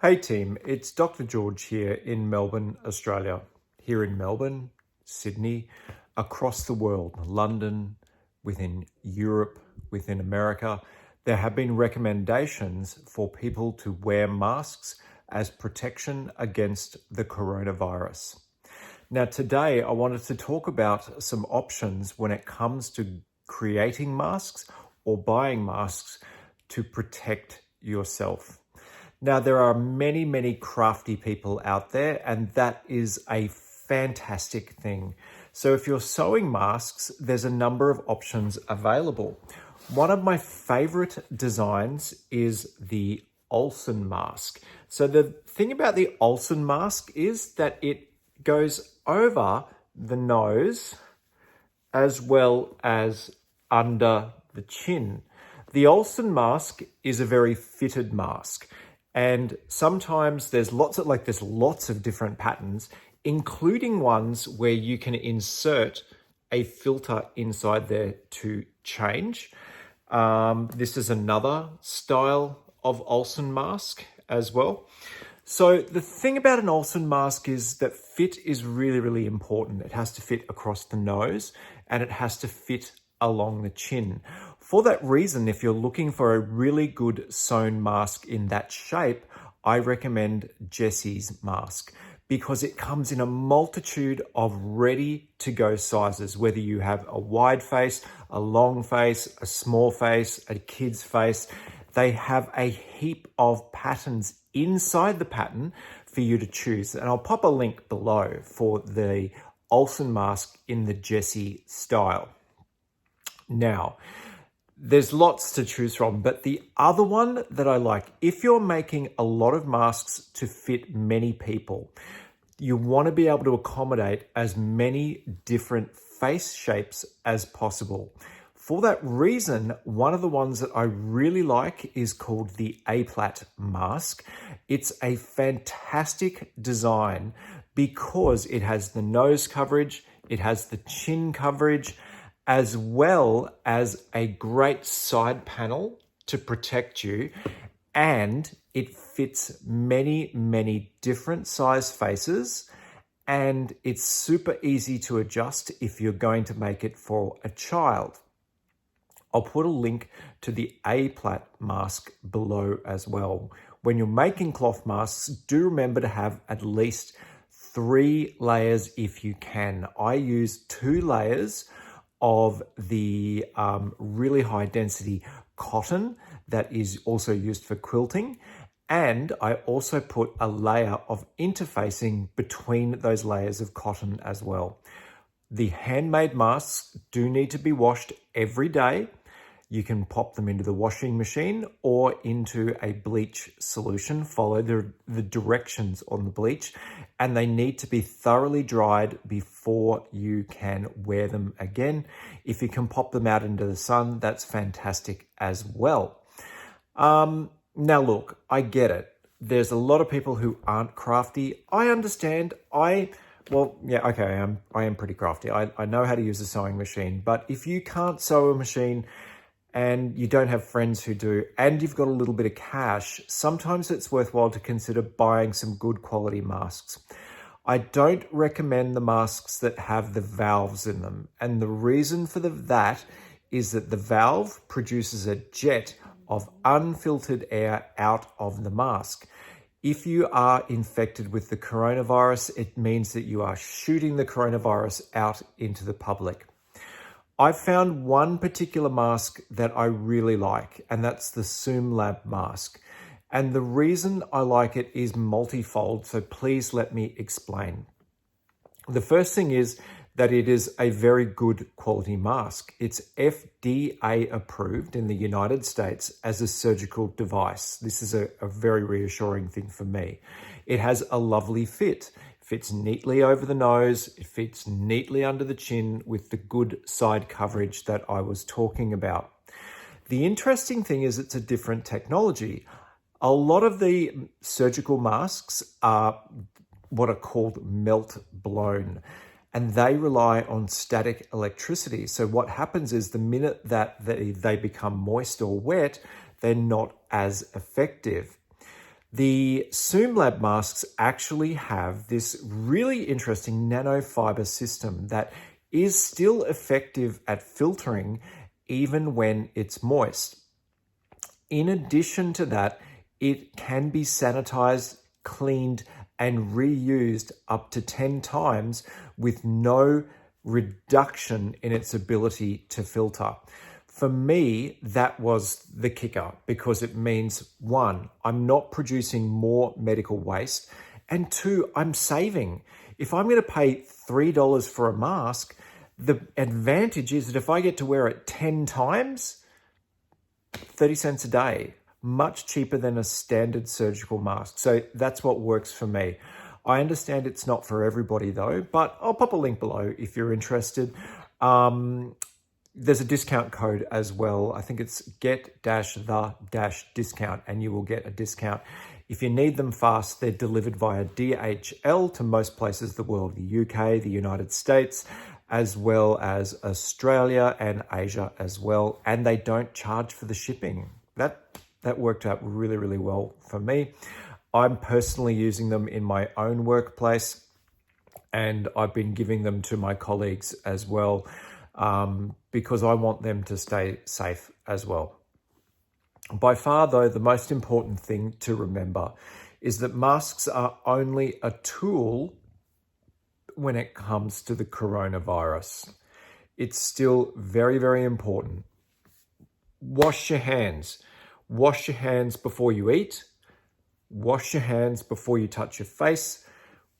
Hey team, it's Dr. George here in Melbourne, Australia. Here in Melbourne, Sydney, across the world, London, within Europe, within America, there have been recommendations for people to wear masks as protection against the coronavirus. Now today I wanted to talk about some options when it comes to creating masks or buying masks to protect yourself. Now, there are many crafty people out there, and that is a fantastic thing. So if you're sewing masks, there's a number of options available. One of my favorite designs is the Olsen mask. So the thing about the Olsen mask is that it goes over the nose as well as under the chin. The Olsen mask is a very fitted mask. And sometimes there's lots of different patterns, including ones where you can insert a filter inside there to change. This is another style of Olsen mask as well. So the thing about an Olsen mask is that fit is really important. It has to fit across the nose and it has to fit along the chin. For that reason, if you're looking for a really good sewn mask in that shape, I recommend Jessie's mask because it comes in a multitude of ready-to-go sizes, whether you have a wide face, a long face, a small face, a kid's face. They have a heap of patterns inside the pattern for you to choose. And I'll pop a link below for the Olsen mask in the Jessie style. Now, there's lots to choose from, but the other one that I like, if you're making a lot of masks to fit many people, you want to be able to accommodate as many different face shapes as possible. For that reason, one of the ones that I really like is called the Àplat Mask. It's a fantastic design because it has the nose coverage, it has the chin coverage, as well as a great side panel to protect you, and it fits many different size faces, and it's super easy to adjust if you're going to make it for a child. I'll put a link to the Àplat mask below as well. When you're making cloth masks, do remember to have at least 3 layers if you can. I use 2 layers of the really high density cotton that is also used for quilting. And I also put a layer of interfacing between those layers of cotton as well. The handmade masks do need to be washed every day. You can pop them into the washing machine or into a bleach solution. Follow the directions on the bleach, and they need to be thoroughly dried before you can wear them again. If you can pop them out into the sun, that's fantastic as well. Now look, I get it. There's a lot of people who aren't crafty. I understand. I am pretty crafty. I know how to use a sewing machine, but if you can't sew a machine and you don't have friends who do, and you've got a little bit of cash, sometimes it's worthwhile to consider buying some good quality masks. I don't recommend the masks that have the valves in them. And the reason for that is that the valve produces a jet of unfiltered air out of the mask. If you are infected with the coronavirus, it means that you are shooting the coronavirus out into the public. I found one particular mask that I really like, and that's the SoomLab mask. And the reason I like it is multifold, so please let me explain. The first thing is that it is a very good quality mask. It's FDA approved in the United States as a surgical device. This is a very reassuring thing for me. It has a lovely fit. Fits neatly over the nose, it fits neatly under the chin with the good side coverage that I was talking about. The interesting thing is it's a different technology. A lot of the surgical masks are what are called melt blown, and they rely on static electricity. So what happens is the minute that they become moist or wet, they're not as effective. The SoomLab masks actually have this really interesting nanofiber system that is still effective at filtering even when it's moist. In addition to that, it can be sanitized, cleaned, and reused up to 10 times with no reduction in its ability to filter. For me, that was the kicker because it means, one, I'm not producing more medical waste, and two, I'm saving. If I'm going to pay $3 for a mask, the advantage is that if I get to wear it 10 times, 30 cents a day, much cheaper than a standard surgical mask. So that's what works for me. I understand it's not for everybody though, but I'll pop a link below if you're interested. There's a discount code as well. I think it's get-the-discount, and you will get a discount. If you need them fast, they're delivered via DHL to most places of the world, the UK, the United States, as well as Australia and Asia as well. And they don't charge for the shipping. That worked out really, really well for me. I'm personally using them in my own workplace, and I've been giving them to my colleagues as well, because I want them to stay safe as well. By far, though, the most important thing to remember is that masks are only a tool when it comes to the coronavirus. It's still very, very important. Wash your hands. Wash your hands before you eat. Wash your hands before you touch your face.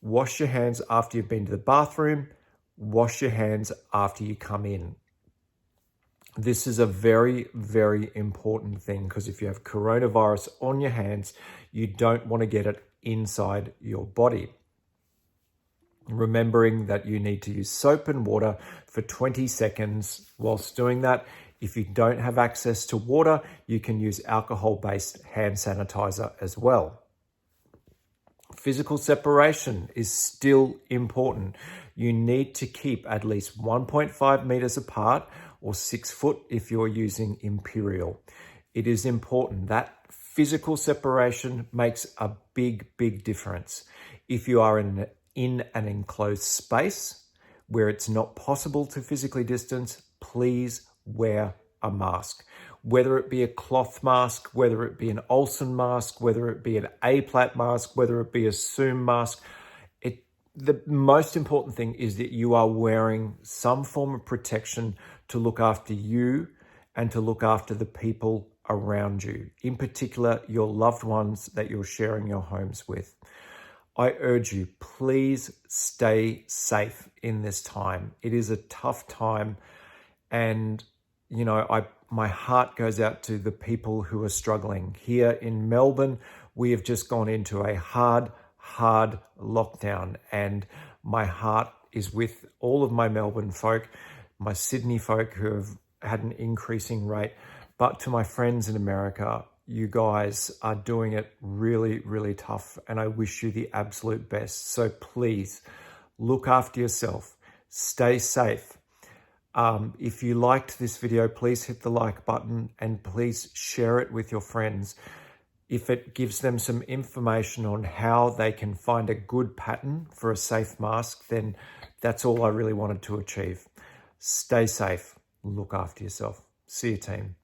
Wash your hands after you've been to the bathroom. Wash your hands after you come in. This is a very, very important thing because if you have coronavirus on your hands, you don't want to get it inside your body. Remembering that you need to use soap and water for 20 seconds whilst doing that. If you don't have access to water, you can use alcohol-based hand sanitizer as well. Physical separation is still important. You need to keep at least 1.5 meters apart, or 6 foot if you're using imperial. It is important. That physical separation makes a big, big difference. If you are in an enclosed space where it's not possible to physically distance, please wear a mask. Whether it be a cloth mask, whether it be an Olsen mask, whether it be an Àplat mask, whether it be a Zoom mask, the most important thing is that you are wearing some form of protection to look after you and to look after the people around you, in particular your loved ones that you're sharing your homes with. I urge you, please stay safe in this time. It is a tough time, and my heart goes out to the people who are struggling. Here in Melbourne, we have just gone into a hard lockdown, and my heart is with all of my Melbourne folk, my Sydney folk who have had an increasing rate. But to my friends in America, you guys are doing it really, really tough, and I wish you the absolute best. So please look after yourself, stay safe. If you liked this video, please hit the like button and please share it with your friends. If it gives them some information on how they can find a good pattern for a safe mask, then that's all I really wanted to achieve. Stay safe. Look after yourself. See you, team.